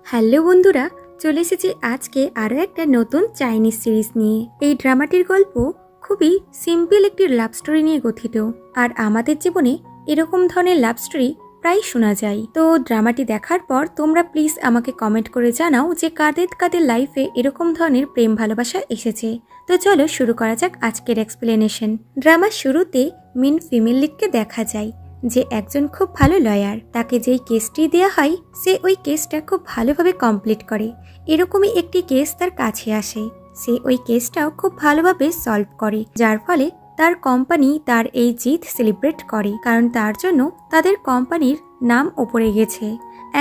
Hello বন্ধুরা, চলে এসেছি আজকে আরও একটা নতুন চাইনিজ সিরিজ নিয়ে। এই ড্রামাটির গল্প খুবই সিম্পল একটি লাভ স্টোরি নিয়ে গঠিত, আর আমাদের জীবনে এরকম ধরনের লাভ স্টোরি প্রায় শোনা যায়। তো ড্রামাটি দেখার পর তোমরা প্লিজ আমাকে কমেন্ট করে জানাও যে কাদের কাদের লাইফে এরকম ধরনের প্রেম ভালোবাসা এসেছে। তো চলো শুরু করা যাক আজকের এক্সপ্লেনেশন। ড্রামার শুরুতে মেন ফিমেল লিডকে দেখা যায়, যে একজন খুব ভালো লয়ার। তাকে যেই কেসটি দেয়া হয় সে ওই কেসটা খুব ভালোভাবে কমপ্লিট করে। এরকমই একটি কেস তার কাছে আসে, সে ওই কেসটাও খুব ভালোভাবে সলভ করে, যার ফলে তার কোম্পানি তার এই জিত সেলিব্রেট করে, কারণ তার জন্য তাদের কোম্পানির নাম ওপরে গেছে।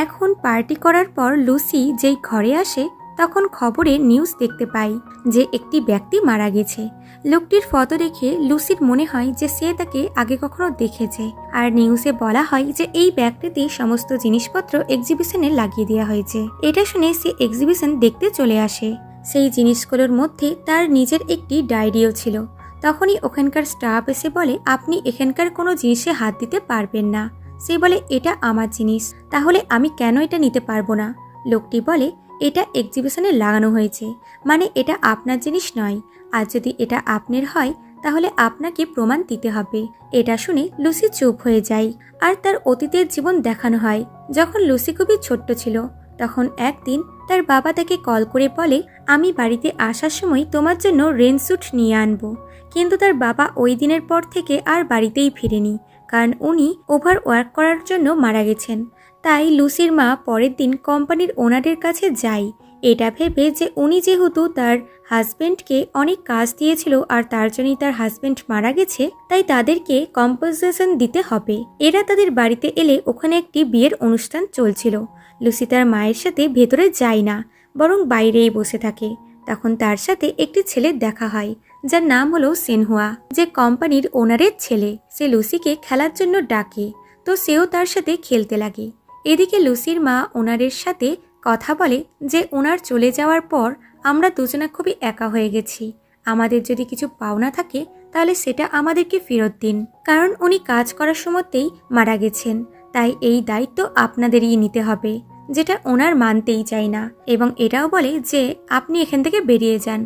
এখন পার্টি করার পর লুসি যেই ঘরে আসে তখন খবরে নিউজ দেখতে পাই যে একটি ব্যক্তি মারা গেছে। লোকটির ফটো দেখে লুসির মনে হয় যে সে তাকে আগে কখনো দেখেছে, আর নিউজে বলা হয় যে এই ব্যক্তিতে সমস্ত জিনিসপত্র এক্সিবিশনে লাগিয়ে দেওয়া হয়েছে। এটা শুনে সে এক্সিবিশন দেখতে চলে আসে। সেই জিনিসগুলোর মধ্যে তার নিজের একটি ডায়েরিও ছিল। তখনই ওখানকার স্টাফ এসে বলে, আপনি এখানকার কোনো জিনিসে হাত দিতে পারবেন না। সে বলে, এটা আমার জিনিস, তাহলে আমি কেন এটা নিতে পারবো না? লোকটি বলে, এটা এক্সিবিশনে লাগানো হয়েছে, মানে এটা আপনার জিনিস নয়, আর যদি এটা আপনার হয় তাহলে আপনাকে প্রমাণ দিতে হবে। এটা শুনে লুসি চুপ হয়ে যায়, আর তার অতীতের জীবন দেখানো হয়। যখন লুসি খুবই ছোট্ট ছিল তখন একদিন তার বাবা তাকে কল করে বলে, আমি বাড়িতে আসার সময় তোমার জন্য রেনস্যুট নিয়ে আনবো। কিন্তু তার বাবা ওই দিনের পর থেকে আর বাড়িতেই ফিরেনি, কারণ উনি ওভার ওয়ার্ক করার জন্য মারা গেছেন। তাই লুসির মা পরের দিন কোম্পানির ওনারের কাছে যায়, এটা ভেবে যে উনি যেহেতু তার হাজব্যান্ডকে অনেক কাজ দিয়েছিল আর তার জন্যই তার হাজব্যান্ড মারা গেছে, তাই তাদেরকে কম্পেনসেশন দিতে হবে। এরা তাদের বাড়িতে এলে ওখানে একটি বিয়ের অনুষ্ঠান চলছিল। লুসি তার মায়ের সাথে ভেতরে যায় না, বরং বাইরেই বসে থাকে। তখন তার সাথে একটি ছেলের দেখা হয়, যার নাম হলো সেনহুয়া, যে কোম্পানির ওনারের ছেলে। সে লুসিকে খেলার জন্য ডাকে, তো সেও তার সাথে খেলতে লাগে। এদিকে লুসির মা ওনারের সাথে কথা বলে যে ওনার চলে যাওয়ার পর আমরা দুজনা খুবই একা হয়ে গেছি। আমাদের যদি কিছু পাওনা থাকে তাহলে সেটা আমাদেরকে ফেরত দিন, কারণ উনি কাজ করার সময়তেই মারা গেছেন। তাই এই দায়িত্ব আপনাদেরই নিতে হবে, যেটা ওনার মানতেই চায় না, এবং এটাও বলে যে আপনি এখান থেকে বেরিয়ে যান।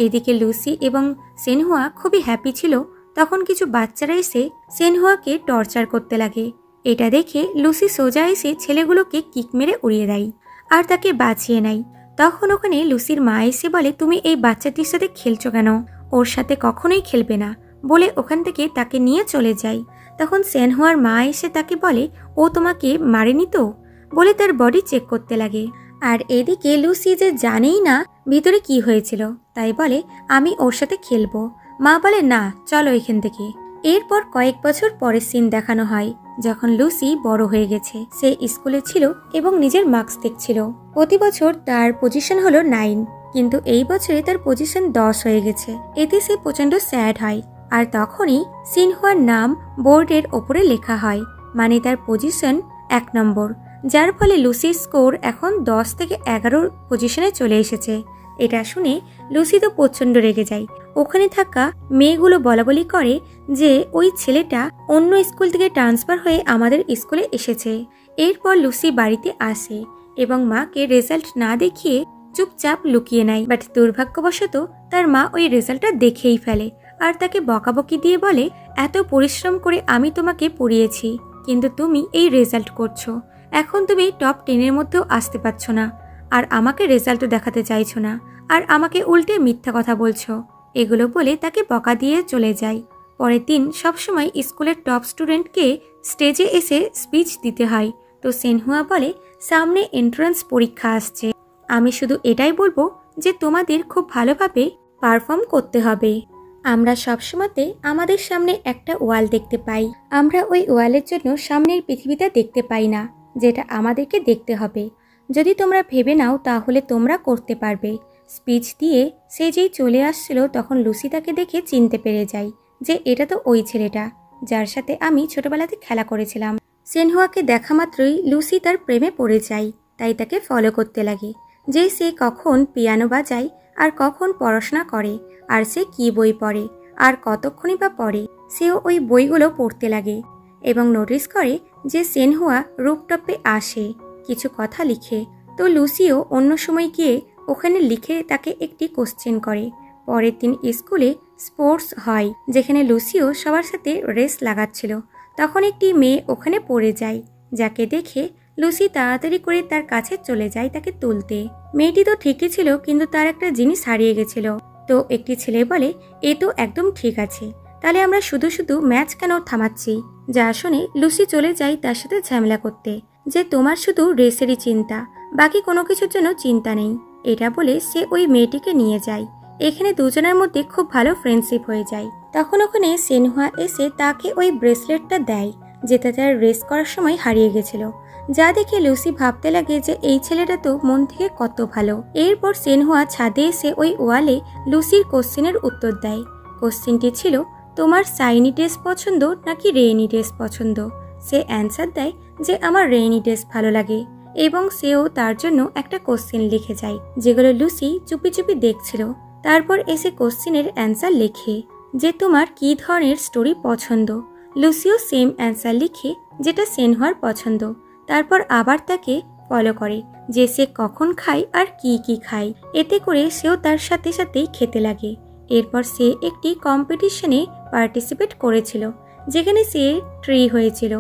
এদিকে লুসি এবং সেনহুয়া খুবই হ্যাপি ছিল। তখন কিছু বাচ্চারা এসে সেনহুয়াকে টর্চার করতে লাগে। এটা দেখে লুসি সোজা এসে ছেলেগুলোকে কিক মেরে উড়িয়ে দেয় আর তাকে বাঁচিয়ে নেয়। তখন ওখানে লুসির মা এসে বলে, তুমি এই বাচ্চাটির সাথে খেলছো কেন? ওর সাথে কখনোই খেলবে না, বলে ওখান থেকে তাকে নিয়ে চলে যায়। তখন সেনহুয়ার মা এসে তাকে বলে, ও তোমাকে মারেনি তো, বলে তার বডি চেক করতে লাগে। আর এদিকে লুসি যে জানেই না ভিতরে কি হয়েছিল, তাই বলে আমি ওর সাথে খেলবো। মা বলে, না, চলো এখান থেকে। এরপর কয়েক বছর পরের সিন দেখানো হয়, যখন লুসি বড় হয়ে গেছে। সে স্কুলে ছিল এবং নিজের মার্কস দেখছিল। প্রতি বছর তার পজিশন হলো 9, কিন্তু এই বছরে তার পজিশন 10 হয়ে গেছে। এতে সে প্রচন্ড স্যাড হয়। আর তখনই সিনহুয়ার নাম বোর্ডের ওপরে লেখা হয়, মানে তার পজিশন 1 নম্বর, যার ফলে লুসির স্কোর এখন 10 থেকে 11 পজিশনে চলে এসেছে। এটা শুনে লুসি তো প্রচন্ড রেগে যায়। ওখানে থাকা মেয়েগুলো বলাবলি করে যে ওই ছেলেটা অন্য স্কুল থেকে ট্রান্সফার হয়ে আমাদের স্কুলে এসেছে। এরপর লুসি বাড়িতে আসে এবং মাকে রেজাল্ট না দেখিয়ে চুপচাপ লুকিয়ে নেয়। বাট দুর্ভাগ্যবশত তার মা ওই রেজাল্টটা দেখেই ফেলে আর তাকে বকাবকি দিয়ে বলে, এত পরিশ্রম করে আমি তোমাকে পড়িয়েছি, কিন্তু তুমি এই রেজাল্ট করছো। এখন তুমি টপ 10-এর মধ্যেও আসতে পারছো না, আর আমাকে রেজাল্টও দেখাতে চাইছো না, আর আমাকে উল্টে মিথ্যা কথা বলছো। এগুলো বলে তাকে বকা দিয়ে চলে যায়। পরের দিন সবসময় স্কুলের টপ স্টুডেন্টকে স্টেজে এসে স্পিচ দিতে হয়। তো সেনহুয়া বলে, সামনে এন্ট্রান্স পরীক্ষা আসছে, আমি শুধু এটাই বলবো যে তোমাদের খুব ভালোভাবে পারফর্ম করতে হবে। আমরা সবসময়তে আমাদের সামনে একটা ওয়াল দেখতে পাই, আমরা ওই ওয়ালের জন্য সামনের পৃথিবীটা দেখতে পাই না, যেটা আমাদেরকে দেখতে হবে। যদি তোমরা ভেবে নাও তাহলে তোমরা করতে পারবে। স্পিচ দিয়ে সে যেই চলে আসছিল তখন লুসি তাকে দেখে চিনতে পেরে যায় যে এটা তো ওই ছেলেটা যার সাথে আমি ছোটবেলাতে খেলা করেছিলাম। সেনহুয়াকে দেখা মাত্রই লুসি তার প্রেমে পড়ে যায়, তাই তাকে ফলো করতে লাগে যে সে কখন পিয়ানো বাজায় আর কখন পড়াশোনা করে, আর সে কি বই পড়ে আর কতক্ষণই বা পড়ে। সেও ওই বইগুলো পড়তে লাগে এবং নোটিস করে যে সেনহুয়া রুপটপে আসে, কিছু কথা লিখে। তো লুসিও অন্য সময় গিয়ে ওখানে লিখে তাকে একটি কোশ্চেন করে। পরের দিন স্কুলে স্পোর্টস হয়, যেখানে লুসিও সবার সাথে রেস লাগাচ্ছিল। তখন একটি মেয়ে ওখানে পড়ে যায়, যাকে দেখে লুসি তাড়াতাড়ি করে তার কাছে চলে যায় তাকে তুলতে। মেয়েটি তো ঠিকই ছিল, কিন্তু তার একটা জিনিস হারিয়ে গেছিল। তো একটি ছেলে বলে, এ তো একদম ঠিক আছে, তাহলে আমরা শুধু শুধু ম্যাচ কেন থামাচ্ছি? যা শুনে লুসি চলে যায় তার সাথে ঝামেলা করতে, যে তোমার শুধু রেসেরই চিন্তা, বাকি কোনো কিছুর জন্য চিন্তা নেই। এটা বলে সে ওই মেয়েটিকে নিয়ে যায়। এখানে দুজনের মধ্যে খুব ভালো ফ্রেন্ডশিপ হয়ে যায়। তখন ওখানে সেনহুয়া এসে তাকে ওই ব্রেসলেটটা দেয়, যেটা তার রেস করার সময় হারিয়ে গেছিল। যা দেখে লুসি ভাবতে লাগে যে এই ছেলেটা তো মন থেকে কত ভালো। এরপর সেনহুয়া ছাদে এসে ওই ওয়ালে লুসির কোশ্চেনের উত্তর দেয়। কোশ্চেনটি ছিল, তোমার সাইনি ড্রেস পছন্দ নাকি রেইনি ড্রেস পছন্দ? সে অ্যান্সার দেয় যে আমার রেইনি ড্রেস ভালো লাগে, এবং সেও তার জন্য একটা কোশ্চেন লিখে যায়, যেগুলো লুসি চুপি চুপি দেখছিল। তারপর এসে কোশ্চেনের অ্যান্সার লেখে যে তোমার কী ধরনের স্টোরি পছন্দ। লুসিও সেম অ্যান্সার লিখে, যেটা সেনহুয়ার পছন্দ। তারপর আবার তাকে ফলো করে যে সে কখন খায় আর কি কি খায়। এতে করে সেও তার সাথে সাথেই খেতে লাগে। এরপর সে একটি কম্পিটিশনে পার্টিসিপেট করেছিল, যেখানে সে ট্রি হয়েছিল,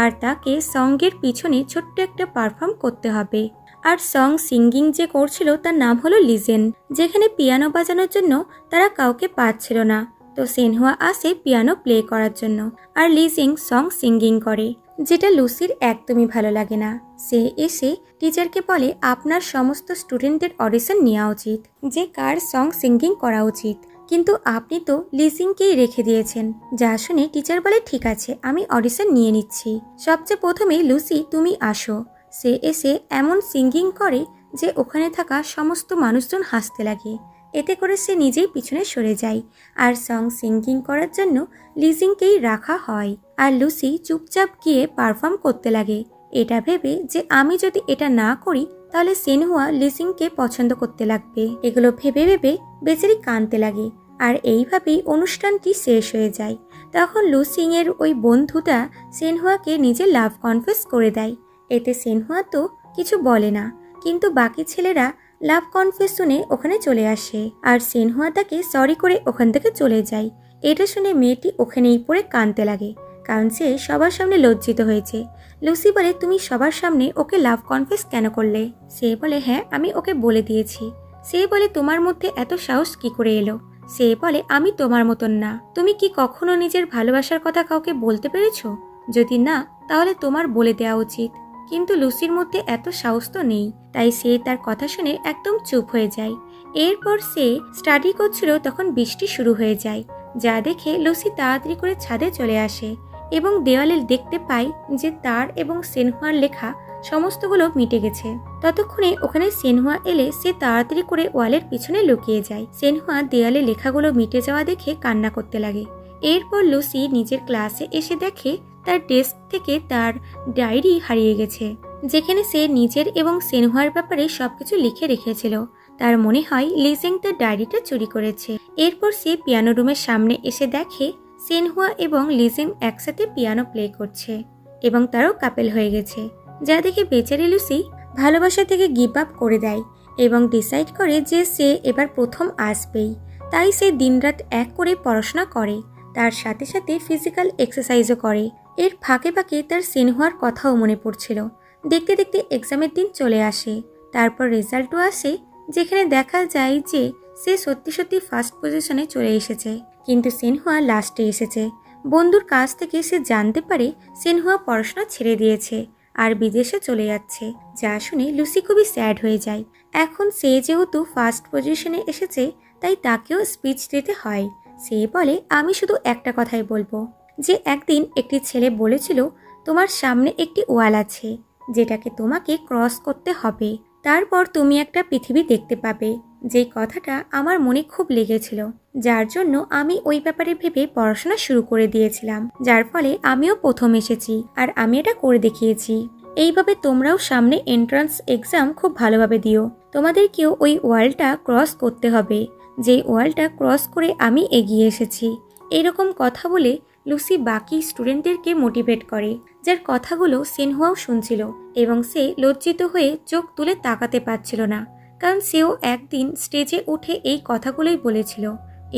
আর তাকে সঙ্গের পিছনে ছোট্ট একটা পারফর্ম করতে হবে। আর সং সিঙ্গিং যে করছিল তার নাম হলো লিজেন, যেখানে পিয়ানো বাজানোর জন্য তারা কাউকে পাচ্ছিল না। তো সেনহুয়া আসে পিয়ানো প্লে করার জন্য, আর লিজেন সং সিঙ্গিং করে, যেটা লুসির একদমই ভালো লাগে না। সে এসে টিচারকে বলে আপনার সমস্ত স্টুডেন্টদের অডিশন নেওয়া উচিত, যে কার সং সিঙ্গিং করা উচিত, কিন্তু আপনি তো লিজিংকেই রেখে দিয়েছেন। যা শুনে টিচার বলে, ঠিক আছে, আমি অডিশন নিয়ে নিচ্ছি। সবচেয়ে প্রথমে লুসি তুমি আসো। সে এসে এমন সিঙ্গিং করে যে ওখানে থাকা সমস্ত মানুষজন হাসতে লাগে। এতে করে সে নিজেই পিছনে সরে যায়, আর সং সিঙ্গিং করার জন্য লিজিংকেই রাখা হয়। আর লুসি চুপচাপ গিয়ে পারফর্ম করতে লাগে, এটা ভেবে যে আমি যদি এটা না করি তাহলে সেনহুয়া লিজিংকে পছন্দ করতে লাগবে। এগুলো ভেবে ভেবে বেচারি কাঁদতে লাগে, আর এইভাবেই অনুষ্ঠানটি শেষ হয়ে যায়। তখন লুসিং এর ওই বন্ধুটা সেনহুয়াকে নিজে লাভ কনফেস করে দেয়। এতে সেনহুয়া তো কিছু বলে না, কিন্তু বাকি ছেলেরা লাভ কনফেস শুনে ওখানে চলে আসে, আর সেনহুয়া তাকে সরি করে ওখান থেকে চলে যায়। এটা শুনে মেয়েটি ওখানেই পড়ে কাঁদতে লাগে, কারণ সে সবার সামনে লজ্জিত হয়েছে। লুসি বলে, তুমি সবার সামনে ওকে লাভ কনফেস কেন করলে? সে বলে, হ্যাঁ, আমি ওকে বলে দিয়েছি। সে বলে, তোমার মধ্যে এত সাহস কি করে এলো? সে বলে, আমি তোমার মতন না। তুমি কি কখনো নিজের ভালোবাসার কথা কাউকে বলতে পেরেছো? যদি না, তাহলে তোমার বলে দেওয়া উচিত। কিন্তু লুসির মধ্যে এত সাহস তো নেই, তাই সে তার কথা শুনে একদম চুপ হয়ে যায়। এরপর সে স্টাডি করছিল, তখন বৃষ্টি শুরু হয়ে যায়, যা দেখে লুসি তাড়াতাড়ি করে ছাদে চলে আসে এবং দেওয়ালে দেখতে পায় যে তার এবং সেনহুয়ার লেখা সমস্তগুলো মিটে গেছে। ততক্ষণে ওখানে সেনহুয়া এলে সে তাড়াতাড়ি করে ওয়ালের পিছনে লুকিয়ে যায়। সেনহুয়া দেয়ালে লেখাগুলো মিটে যাওয়া দেখে কান্না করতে লাগে। এরপর লুসি নিজের ক্লাসে এসে দেখে তার ডেস্ক থেকে তার ডায়েরি হারিয়ে গেছে, যেখানে সে নিজের এবং সেনহুয়ার ব্যাপারে সবকিছু লিখে রেখেছিল। তার মনে হয় লিজেং তার ডায়েরিটা চুরি করেছে। এরপর সে পিয়ানো রুমের সামনে এসে দেখে সেনহুয়া এবং লিজেং একসাথে পিয়ানো প্লে করছে এবং তারও কাপেল হয়ে গেছে, যা দেখে বেচারি লুসি ভালোবাসা থেকে গিভ আপ করে দেয় এবং ডিসাইড করে যে সে এবার প্রথম আসবেই। তাই সে দিনরাত এক করে পড়াশোনা করে, তার সাথে সাথে ফিজিক্যাল এক্সারসাইজও করে। এর ফাঁকে ফাঁকে তার সেনহুয়ার কথাও মনে পড়ছিল। দেখতে দেখতে এক্সামের দিন চলে আসে। তারপর রেজাল্টও আসে, যেখানে দেখা যায় যে সে সত্যি সত্যি ফার্স্ট পজিশনে চলে এসেছে, কিন্তু সেনহুয়া লাস্টে এসেছে। বন্ধুর কাছ থেকে সে জানতে পারে সেনহুয়া পড়াশোনা ছেড়ে দিয়েছে আর বিদেশে চলে যাচ্ছে, যা শুনে লুসি খুবই স্যাড হয়ে যায়। এখন সে যেহেতু ফার্স্ট পজিশনে এসেছে, তাই তাকেও স্পিচ দিতে হয়। সে বলে, আমি শুধু একটা কথাই বলবো, যে একদিন একটি ছেলে বলেছিল তোমার সামনে একটি ওয়াল আছে, যেটাকে তোমাকে ক্রস করতে হবে, তারপর তুমি একটা পৃথিবী দেখতে পাবে। যেই কথাটা আমার মনে খুব লেগেছিল, যার জন্য আমি ওই ব্যাপারে ভেবে পড়াশোনা শুরু করে দিয়েছিলাম, যার ফলে আমিও প্রথম এসেছি আর আমি এটা করে দেখিয়েছি। এইভাবে তোমরাও সামনে এন্ট্রান্স এক্সাম খুব ভালোভাবে দিও। তোমাদেরকেও ওই ওয়ালটা ক্রস করতে হবে, যেই ওয়ালটা ক্রস করে আমি এগিয়ে এসেছি। এইরকম কথা বলে লুসি বাকি স্টুডেন্টদেরকে মোটিভেট করে, যার কথাগুলো সেনহুয়াও শুনছিল এবং সে লজ্জিত হয়ে চোখ তুলে তাকাতে পারছিল না, কারণ সেও একদিন স্টেজে উঠে এই কথাগুলোই বলেছিল।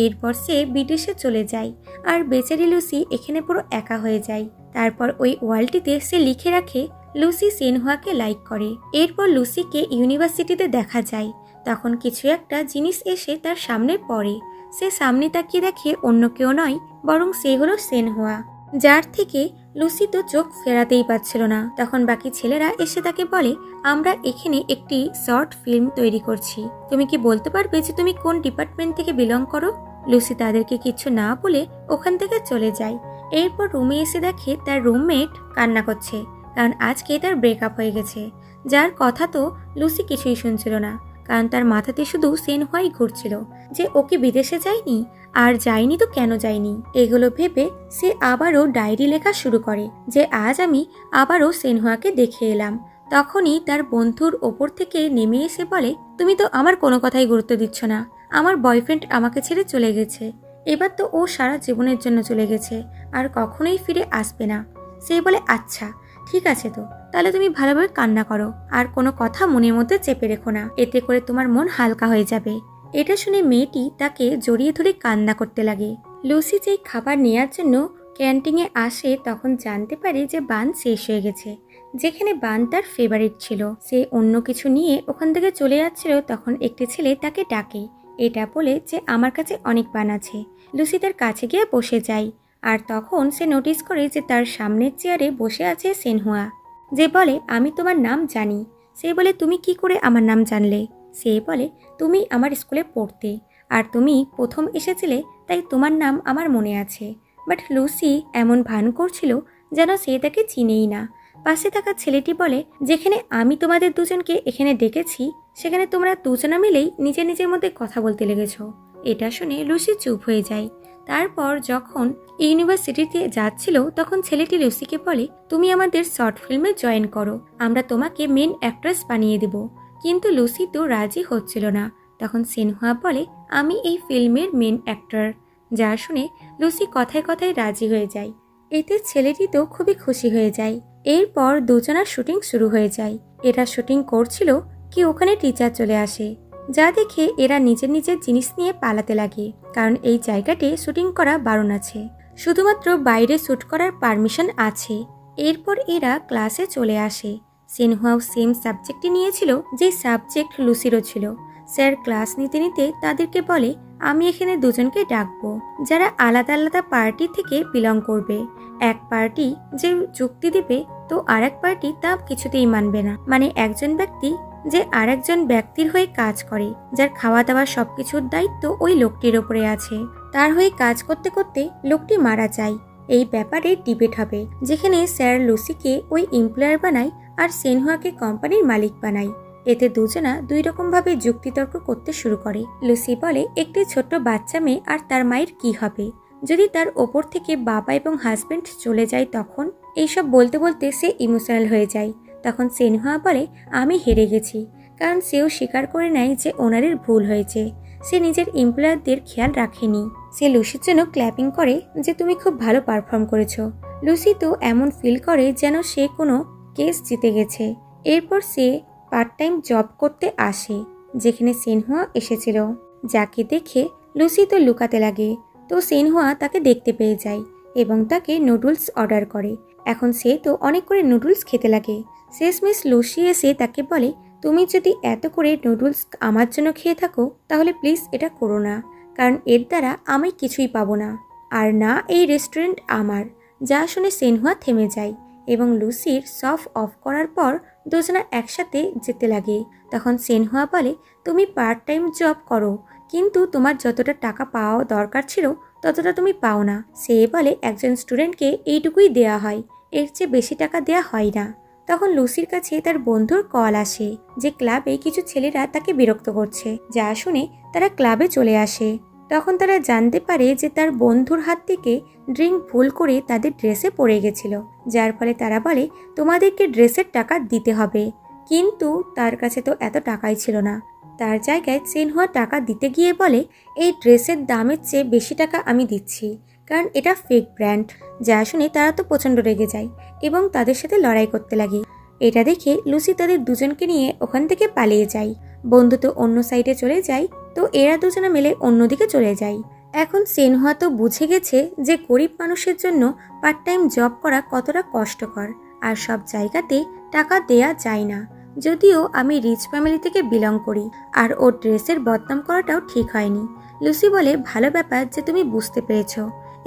এরপর সে বিদেশে চলে যায় আর বেচারি লুসি এখানে পুরো একা হয়ে যায়। তারপর ওই ওয়ালটিতে সে লিখে রাখে লুসি সেনহুয়াকে লাইক করে। এরপর লুসিকে ইউনিভার্সিটিতে দেখা যায়। তখন কিছু একটা জিনিস এসে তার সামনে পড়ে। সে সামনে তাকিয়ে দেখে অন্য কেউ নয়, বরং সে হলো সেনহুয়া, যার থেকে লুসি তো চোখ ফেরাতেই পারছিল না। তখন বাকি ছেলেরা এসে তাকে বলে, আমরা এখানে একটি শর্ট ফিল্ম তৈরি করছি, তুমি কি বলতে পারবে যে তুমি কোন ডিপার্টমেন্ট থেকে বিলং করো? লুসি তাদেরকে কিছু না বলে ওখান থেকে চলে যায়। এরপর রুমে এসে দেখে তার রুমমেট কান্না করছে, কারণ আজকে তার ব্রেকআপ হয়ে গেছে। যার কথা তো লুসি কিছুই শুনছিল না, কারণ তার মাথাতে শুধু সেনহুয়াই ঘুরছিল যে ওকে বিদেশে যায়নি, আর যায়নি তো কেন যায়নি। এগুলো ভেবে সে আবারও ডায়েরি লেখা শুরু করে যে আজ আমি আবারও সেনহুয়াকে দেখে এলাম। তখনই তার বন্ধুর ওপর থেকে নেমে এসে বলে, তুমি তো আমার কোনো কথাই গুরুত্ব দিচ্ছ না, আমার বয়ফ্রেন্ড আমাকে ছেড়ে চলে গেছে, এবার তো ও সারা জীবনের জন্য চলে গেছে, আর কখনোই ফিরে আসবে না। সে বলে, আচ্ছা ঠিক আছে, তো তাহলে তুমি ভালোভাবে কান্না করো, আর কোনো কথা মনের মধ্যে চেপে রেখো না, এতে করে তোমার মন হালকা হয়ে যাবে। এটা শুনে মেয়েটি তাকে জড়িয়ে ধরে কান্না করতে লাগে। লুসি যেই খাবার নেওয়ার জন্য ক্যান্টিনে আসে তখন জানতে পারে যে বান শেষ হয়ে গেছে, যেখানে বান তার ফেভারিট ছিল। সে অন্য কিছু নিয়ে ওখান থেকে চলে যাচ্ছিল, তখন একটি ছেলে তাকে ডাকে, এটা বলে যে আমার কাছে অনেক বান আছে। লুসি তার কাছে গিয়ে বসে যায়, আর তখন সে নোটিস করে যে তার সামনের চেয়ারে বসে আছে সেনহুয়া, যে বলে, আমি তোমার নাম জানি। সে বলে, তুমি কি করে আমার নাম জানলে? সে বলে, তুমি আমার স্কুলে পড়তে, আর তুমি প্রথম এসেছিলে, তাই তোমার নাম আমার মনে আছে। বাট লুসি এমন ভান করছিল যেন সে তাকে চিনেই না। পাশে থাকা ছেলেটি বলে, যেখানে আমি তোমাদের দুজনকে এখানে ডেকেছি, সেখানে তোমরা দুজনা মিলেই নিজের নিজের মধ্যে কথা বলতে লেগেছ। এটা শুনে লুসি চুপ হয়ে যায়। তারপর যখন ইউনিভার্সিটিতে যাচ্ছিল তখন ছেলেটি লুসিকে বলে, তুমি আমাদের শর্ট ফিল্মে জয়েন করো, আমরা তোমাকে মেন অ্যাক্ট্রেস বানিয়ে দেব। কিন্তু লুসি তো রাজি হচ্ছিল না। তখন সেনহুয়া বলে, আমি এই ফিল্মের মেন অ্যাক্টর। যা শুনে লুসি কথায় কথায় রাজি হয়ে যায়। এতে ছেলেটি তো খুবই খুশি হয়ে যায়। এরপর দুজনার শুটিং শুরু হয়ে যায়। এরা শুটিং করছিল কি ওখানে টিচার চলে আসে, যা দেখে এরা নিজের নিজের জিনিস নিয়ে পালাতে লাগে, কারণ এই জায়গাতে শুটিং করা বারণ আছে, শুধুমাত্র বাইরে শুট করার পারমিশন আছে। এরপর এরা ক্লাসে চলে আসে। সেনহুয়াও সেম সাবজেক্টই নিয়েছিল যে সাবজেক্ট লুসিরও ছিল। স্যার ক্লাস নিতে নিতে তাদেরকে বলে, আমি এখানে দুজনকে ডাকবো যারা আলাদা আলাদা পার্টি থেকে বিলং করবে। এক পার্টি যে যুক্তি দিবে তো আর এক পার্টি তা কিছুতেই মানবে না। মানে একজন ব্যক্তি যে আরেকজন ব্যক্তির হয়ে কাজ করে, যার খাওয়া দাওয়া সবকিছুর দায়িত্ব ওই লোকটির ওপরে আছে। তার হয়ে কাজ করতে করতে লোকটি মারা যায়। এই ব্যাপারে ডিবেট হবে, যেখানে স্যার লুসিকে ওই এমপ্লয়ার বানায় আর সেনহুয়াকে কোম্পানির মালিক বানায়। এতে দুজনা দুই রকম ভাবে যুক্তিতর্ক করতে শুরু করে। লুসি বলে, একটি ছোট্ট বাচ্চা মেয়ে আর তার মায়ের কি হবে যদি তার ওপর থেকে বাবা এবং হাজবেন্ড চলে যায়? তখন এইসব বলতে বলতে সে ইমোশনাল হয়ে যায়। তখন সেনহুয়া বলে, আমি হেরে গেছি, কারণ সেও স্বীকার করে নেয় যে ওনারের ভুল হয়েছে, সে নিজের এমপ্লয়ারদের খেয়াল রাখেনি। সে লুসির জন্য ক্ল্যাপিং করে যে তুমি খুব ভালো পারফর্ম করেছো। লুসি তো এমন ফিল করে যেন সে কোনো কেস জিতে গেছে। এরপর সে পার্ট টাইম জব করতে আসে, যেখানে সেনহুয়া এসেছিল, যাকে দেখে লুসি তো লুকাতে লাগে। তো সেনহুয়া তাকে দেখতে পেয়ে যায় এবং তাকে নুডলস অর্ডার করে। এখন সে তো অনেক করে নুডলস খেতে লাগে। শেষমেশ লুসি এসে তাকে বলে, তুমি যদি এত করে নুডলস আমার জন্য খেয়ে থাকো তাহলে প্লিজ এটা করো না, কারণ এর দ্বারা আমি কিছুই পাবো না, আর না এই রেস্টুরেন্ট আমার। যা শুনে সেনহুয়া থেমে যায় এবং লুসির সফ অফ করার পর দুজনা একসাথে যেতে লাগে। তখন সেনহুয়া বলে, তুমি পার্ট টাইম জব করো, কিন্তু তোমার যতটা টাকা পাওয়া দরকার ছিল ততটা তুমি পাও না। সে বলে, একজন স্টুডেন্টকে এইটুকুই দেয়া হয়, এর চেয়ে বেশি টাকা দেয়া হয় না। তখন লুসির কাছে তার বন্ধুর কল আসে যে ক্লাবে কিছু ছেলেরা তাকে বিরক্ত করছে। যা শুনে তারা ক্লাবে চলে আসে। তখন তারা জানতে পারে যে তার বন্ধুর হাত থেকে ড্রিঙ্ক ভুল করে তাদের ড্রেসে পড়ে গেছিল, যার ফলে তারা বলে, তোমাদেরকে ড্রেসের টাকা দিতে হবে। কিন্তু তার কাছে তো এত টাকাই ছিল না। তার জায়গায় সেনহুয়া টাকা দিতে গিয়ে বলে, এই ড্রেসের দামের চেয়ে বেশি টাকা আমি দিচ্ছি, কারণ এটা ফেক ব্র্যান্ড। যা শুনে তারা তো প্রচণ্ড রেগে যায় এবং তাদের সাথে লড়াই করতে লাগে। এটা দেখে লুসি তাদের দুজনকে নিয়ে ওখান থেকে পালিয়ে যায়। বন্ধু তো অন্য সাইডে চলে যায়, তো এরা দুজনে মিলে অন্যদিকে চলে যায়। এখন সেনহুয়া তো বুঝে গেছে যে গরিব মানুষের জন্য পার্ট টাইম জব করা কতটা কষ্টকর, আর সব জায়গাতে টাকা দেয়া যায় না। যদিও আমি রিচ ফ্যামিলি থেকে বিলং করি, আর ওর ড্রেসের বদনাম করাটাও ঠিক হয়নি। লুসি বলে, ভালো ব্যাপার যে তুমি বুঝতে পেরেছো,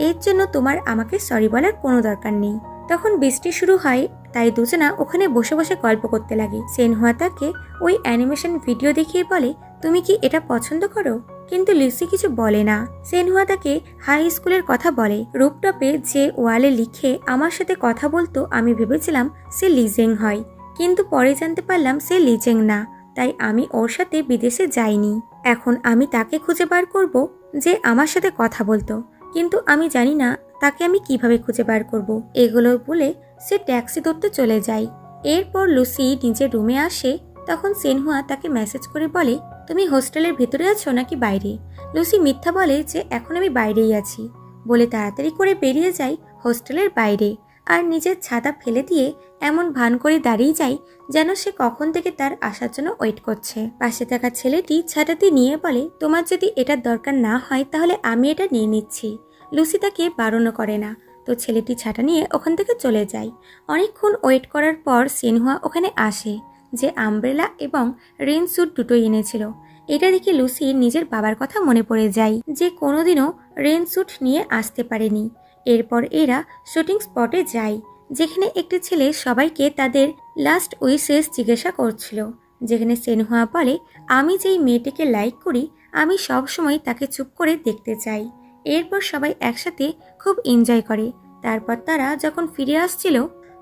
এর জন্য তোমার আমাকে সরি বলার কোনো দরকার নেই। তখন বৃষ্টি শুরু হয়, তাই দুজনা ওখানে বসে বসে গল্প করতে লাগে। সেনহুয়া তাকে ওই অ্যানিমেশন ভিডিও দেখিয়ে বলে, তুমি কি এটা পছন্দ করো? কিন্তু লুসি কিছু বলে না। সেনহুয়া তাকে হাই স্কুলের কথা বলে। রুপটপে যে ওয়ালে লিখে আমার সাথে কথা বলতো, আমি ভেবেছিলাম সে লিজেং হয়, কিন্তু পরে জানতে পারলাম সে লিজেং না, তাই আমি ওর সাথে বিদেশে যাইনি। এখন আমি তাকে খুঁজে বার করব যে আমার সাথে কথা বলতো, কিন্তু আমি জানি না তাকে আমি কিভাবে খুঁজে বার করব। এগুলো বলে সে ট্যাক্সি ধরতে চলে যায়। এরপর লুসি নিজের রুমে আসে। তখন সেনহুয়া তাকে মেসেজ করে বলে, তুমি হোস্টেলের ভেতরে আছো নাকি বাইরে? লুসি মিথ্যা বলে যে এখন আমি বাইরেই আছি, বলে তাড়াতাড়ি করে বেরিয়ে যায় হোস্টেলের বাইরে, আর নিজের ছাতা ফেলে দিয়ে এমন ভান করে দাঁড়িয়ে যায় যেন সে কখন থেকে তার আসার জন্য ওয়েট করছে। পাশে থাকা ছেলেটি ছাতাটি নিয়ে বলে, তোমার যদি এটার দরকার না হয় তাহলে আমি এটা নিয়ে নিচ্ছি। লুসি তাকে বারণও করে না, তো ছেলেটি ছাতা নিয়ে ওখান থেকে চলে যায়। অনেকক্ষণ ওয়েট করার পর সেনহুয়া ওখানে আসে, যে আমব্রেলা এবং রেন স্যুট দুটোই এনেছিল। এটা দেখে লুসির নিজের বাবার কথা মনে পড়ে যায়, যে কোনোদিনও রেন স্যুট নিয়ে আসতে পারেনি। এরপর এরা শুটিং স্পটে যায়, যেখানে একটি ছেলে সবাইকে তাদের লাস্ট উইশেস জিজ্ঞাসা করছিল। যেখানে সেনহুয়া বলে, আমি যেই মেয়েটিকে লাইক করি আমি সব সময় তাকে চুপ করে দেখতে চাই। এরপর সবাই একসাথে খুব এনজয় করে। তারপর তারা যখন ফিরে আসছিল,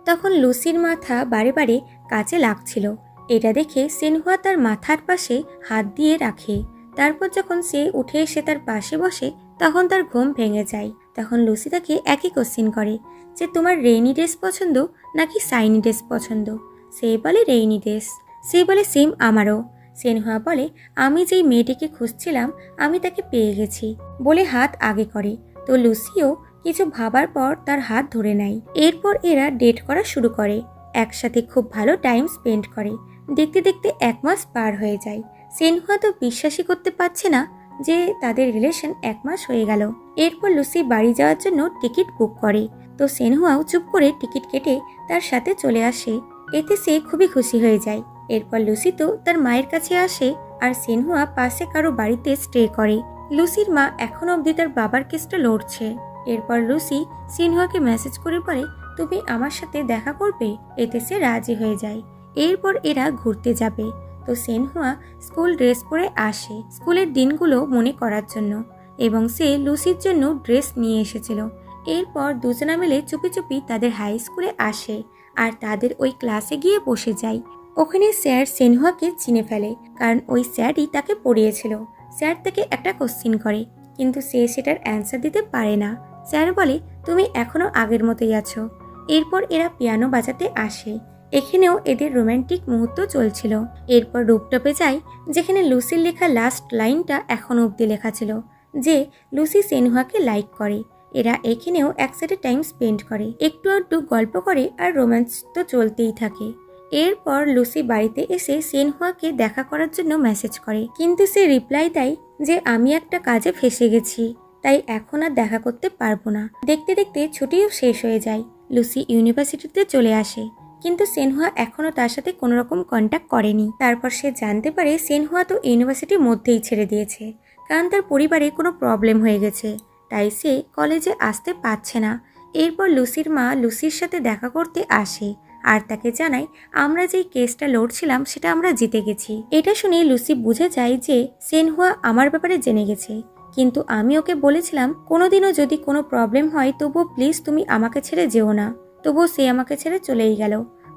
তখন লুসির মাথা বারে বারে কাছে লাগছিল। এটা দেখে সেনহুয়া তার মাথার পাশে হাত দিয়ে রাখে। তারপর যখন সে উঠে এসে তার পাশে বসে, তখন তার ঘুম ভেঙে যায়। তখন লুসি তাকে একই কোশ্চেন করে যে তোমার রেইনি ড্রেস পছন্দ নাকি সাইনি ড্রেস পছন্দ? সে বলে রেইনি ড্রেস। সে বলে সেম আমারও। সেনহুয়া বলে, আমি যেই মেয়েটিকে খুঁজছিলাম আমি তাকে পেয়ে গেছি, বলে হাত আগে করে। তো লুসিও কিছু ভাবার পর তার হাত ধরে নেয়। এরপর এরা ডেট করা শুরু করে, একসাথে খুব ভালো টাইম স্পেন্ড করে। দেখতে দেখতে 1 মাস পার হয়ে যায়। সেনহুয়া তো বিশ্বাসই করতে পারছে না যে তাদের রিলেশন 1 মাস হয়ে গেল। এরপর লুসি বাড়ি যাওয়ার জন্য টিকিট বুক করে, তো সেনহুয়াও চুপ করে টিকিট কেটে তার সাথে চলে আসে। এতে সে খুবই খুশি হয়ে যায়। এরপর লুসি তো তার মায়ের কাছে আসে, আর সেনহুয়া পাশে কারো বাড়িতে স্টে করে। লুসির মা এখনো অবধি তার বাবার কেসটা লড়ছে। এরপর লুসি সেনহুয়াকে মেসেজ করে বলে, তুমি আমার সাথে দেখা করবে? এতে সে রাজি হয়ে যায়। এরপর এরা ঘুরতে যাবে। তো সেনহুয়া স্কুল ড্রেস পরে আসে স্কুলের দিনগুলো মনে করার জন্য, এবং সে লুসির জন্য ড্রেস নিয়ে এসেছিল। এরপর দুজনা মিলে চুপি চুপি তাদের হাই স্কুলে আসে, আর তাদের ওই ক্লাসে গিয়ে বসে যায়। ওখানে স্যার সেনহুয়াকে চিনে ফেলে, কারণ ওই স্যারই তাকে পড়িয়েছিল। স্যার তাকে একটা কোশ্চিন করে, কিন্তু সে সেটার অ্যান্সার দিতে পারে না। স্যার বলে, তুমি এখনো আগের মতোই আছো। এরপর এরা পিয়ানো বাজাতে আসে। এখানেও এদের রোমান্টিক মুহূর্ত চলছিল। এরপর রুপটপে যায়, যেখানে লুসির লেখা লাস্ট লাইনটা এখনো অবধি লেখা ছিল, যে লুসি সেনহুয়াকে লাইক করে। এরা এখানেও একসাথে টাইম স্পেন্ড করে, একটু আধটু গল্প করে, আর রোম্যান্স তো চলতেই থাকে। এরপর লুসি বাড়িতে এসে সেনহুয়াকে দেখা করার জন্য মেসেজ করে, কিন্তু সে রিপ্লাই দেয় যে আমি একটা কাজে ফেসে গেছি, তাই এখন আর দেখা করতে পারবো না। দেখতে দেখতে ছুটিও শেষ হয়ে যায়। লুসি ইউনিভার্সিটিতে চলে আসে, কিন্তু সেনহুয়া এখনো তার সাথে কোনো রকম কন্ট্যাক্ট করেনি। তারপর সে জানতে পারে সেনহুয়া তো ইউনিভার্সিটির মধ্যেই ছেড়ে দিয়েছে, কারণ তার পরিবারে কোনো প্রবলেম হয়ে গেছে, তাই সে কলেজে আসতে পারছে না। এরপর লুসির মা লুসির সাথে দেখা করতে আসে, আর তাকে জানায় আমরা যেই কেসটা লড়ছিলাম সেটা আমরা জিতে গেছি। এটা শুনে লুসি বুঝে যায় যে সেনহুয়া আমার ব্যাপারে জেনে গেছে, কিন্তু আমি ওকে বলেছিলাম কোনোদিনও যদি কোনো প্রবলেম হয় তবুও প্লিজ তুমি আমাকে ছেড়ে যেও না। তবুও সে আমাকে ছেড়ে চলেই গেল।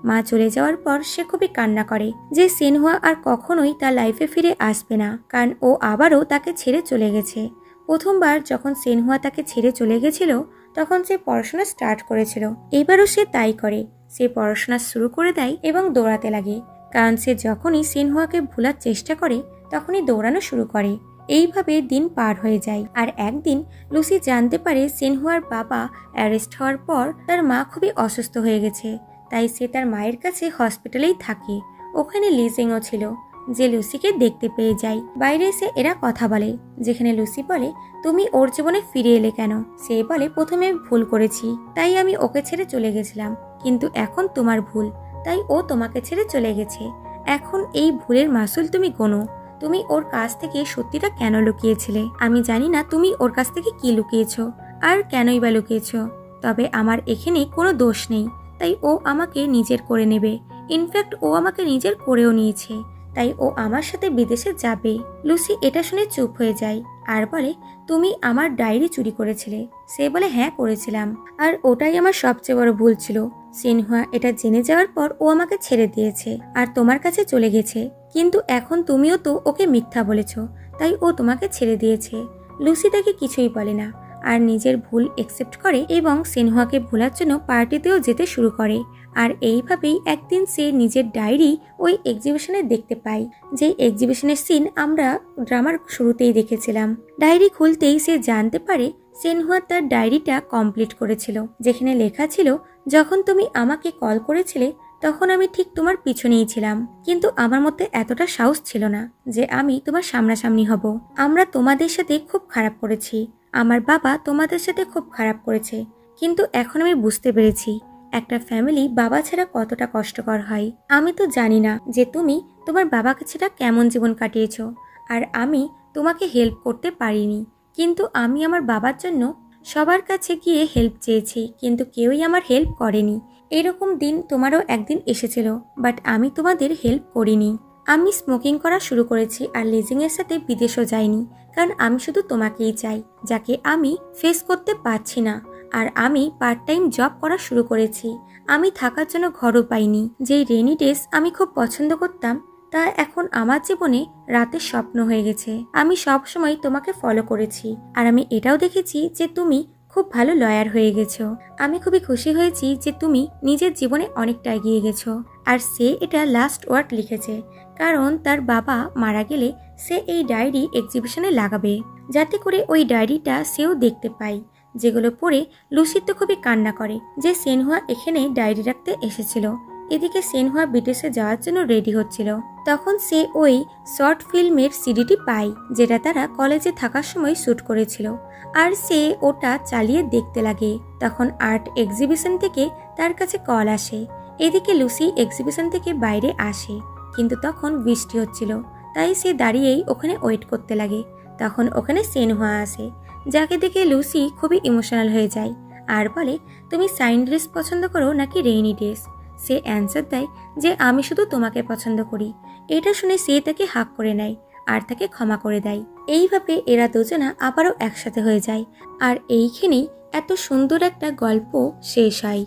মা চলে যাওয়ার পর সে খুবই কান্না করে যে সেনহুয়া আর কখনোই তার লাইফে ফিরে আসবে না, কারণ ও আবারও তাকে ছেড়ে চলে গেছে। প্রথমবার যখন সেনহুয়া তাকে ছেড়ে চলে গেছিল তখন সে পড়াশোনা স্টার্ট করেছিল। এবারও সে তাই করে, সে পড়াশোনা শুরু করে দেয় এবং দৌড়াতে লাগে, কারণ সে যখনই সেনহুয়াকে ভুলার চেষ্টা করে তখনই দৌড়ানো শুরু করে। এইভাবে দিন পার হয়ে যায়। আর একদিন লুসি জানতে পারে সেনহুয়ার বাবা অ্যারেস্ট হওয়ার পর তার মা খুবই অসুস্থ হয়ে গেছে, তাই সে তার মায়ের কাছে হসপিটালেই থাকে। ওখানে লিজিংও ছিল, যে লুসিকে দেখতে পেয়ে যায়। বাইরে এসে এরা কথা বলে, যেখানে লুসি বলে, তুমি ওর জীবনে ফিরে এলে কেন? সে বলে, প্রথমে আমি ভুল করেছি, তাই আমি ওকে ছেড়ে চলে গেছিলাম, কিন্তু এখন তোমার ভুল, তাই ও তোমাকে ছেড়ে চলে গেছে। এখন এই ভুলের মাসুল তুমি গোনো। তুমি ওর কাছ থেকে সত্যিটা কেন লুকিয়েছিলে? আমি জানি না তুমি ওর কাছ থেকে কি লুকিয়েছো আর কেনই বা লুকিয়েছো, তবে আমার এখানে কোনো দোষ নেই, তাই ও আমাকে নিজের করে নেবে। ইনফ্যাক্ট ও আমাকে নিজের করেও নিয়েছে, তাই ও আমার সাথে বিদেশে যাবে। লুসি এটা শুনে চুপ হয়ে যায় আর বলে, তুমি আমার ডায়েরি চুরি করেছিলে? সে বলে, হ্যাঁ করেছিলাম, আর ওটাই আমার সবচেয়ে বড় ভুল ছিল। সিনহুয়া এটা জেনে যাওয়ার পর ও আমাকে ছেড়ে দিয়েছে আর তোমার কাছে চলে গেছে, কিন্তু এখন তুমিও তো ওকে মিথ্যা বলেছ, তাই ও তোমাকে ছেড়ে দিয়েছে। লুসি তাকে কিছুই বলে না আর নিজের ভুল একসেপ্ট করে এবং সিনহুয়াকে ভোলার জন্য পার্টিতেও যেতে শুরু করে। আর এইভাবেই একদিন সে নিজের ডায়েরি ওই এক্সিবিশনে দেখতে পায়, যে এক্সিবিশনের সিন আমরা ড্রামার শুরুতেই দেখেছিলাম। ডায়েরি খুলতেই সে জানতে পারে সিনহুয়া তার ডায়েরিটা কমপ্লিট করেছিল, যেখানে লেখা ছিল, যখন তুমি আমাকে কল করেছিলে তখন আমি ঠিক তোমার পিছনেই ছিলাম, কিন্তু আমার মধ্যে এতটা সাহস ছিল না যে আমি তোমার সামনাসামনি হব। আমরা তোমাদের সাথে খুব খারাপ করেছি, আমার বাবা তোমাদের সাথে খুব খারাপ করেছে, কিন্তু এখন আমি বুঝতে পেরেছি একটা ফ্যামিলি বাবা ছাড়া কতটা কষ্টকর হয়। আমি তো জানি না যে তুমি তোমার বাবাকে ছাড়া কেমন জীবন কাটিয়েছো, আর আমি তোমাকে হেল্প করতে পারিনি, কিন্তু আমি আমার বাবার জন্য সবার কাছে গিয়ে হেল্প চেয়েছি, কিন্তু কেউই আমার হেল্প করেনি। এরকম দিন তোমারও একদিন এসেছিল, বাট আমি তোমাদের হেল্প করিনি। আমি স্মোকিং করা শুরু করেছি আর লিজিংয়ের সাথে বিদেশও যাইনি, কারণ আমি শুধু তোমাকেই চাই, যাকে আমি ফেস করতে পারছি না। আর আমি পার্ট টাইম জব করা শুরু করেছি, আমি থাকার জন্য ঘরও পাইনি। যেই রেনি ডেজ আমি খুব পছন্দ করতাম, তা এখন আমার জীবনে রাতের স্বপ্ন হয়ে গেছে। আমি সব সময় তোমাকে ফলো করেছি, আর আমি এটাও দেখেছি যে তুমি খুব ভালো লয়ার হয়ে গেছো। আমি খুবই খুশি হয়েছি যে তুমি নিজের জীবনে অনেকটা এগিয়ে গেছো। আর সে এটা লাস্ট ওয়ার্ড লিখেছে, কারণ তার বাবা মারা গেলে সে এই ডায়েরি এক্সিবিশনে লাগাবে, যাতে করে ওই ডায়েরিটা সেও দেখতে পায়, যেগুলো পড়ে লুসি তো খুবই কান্না করে যে সিনহুয়া এখানে ডায়েরি রাখতে এসেছিল। এদিকে সিনহুয়া বিদেশে যাওয়ার জন্য রেডি হচ্ছিল, তখন সে ওই শর্ট ফিল্মের সিডিটি পায়, যেটা তারা কলেজে থাকার সময় শ্যুট করেছিল, আর সে ওটা চালিয়ে দেখতে লাগে। তখন আর্ট এক্সিবিশন থেকে তার কাছে কল আসে। এদিকে লুসি এক্সিবিশন থেকে বাইরে আসে, কিন্তু তখন বৃষ্টি হচ্ছিল, তাই সে দাঁড়িয়েই ওখানে ওয়েট করতে লাগে। তখন ওখানে সিনহুয়া আসে, যাকে দেখে লুসি খুবই ইমোশনাল হয়ে যায় আর বলে, তুমি সাইন ড্রেস পছন্দ করো নাকি রেইনি ড্রেস? সে অ্যান্সার দেয় যে আমি শুধু তোমাকে পছন্দ করি। এটা শুনে সে তাকে হাক করে নেয় আর তাকে ক্ষমা করে দেয়। এইভাবে এরা দুজনা আবারও একসাথে হয়ে যায়, আর এইখানেই এত সুন্দর একটা গল্প শেষ হয়।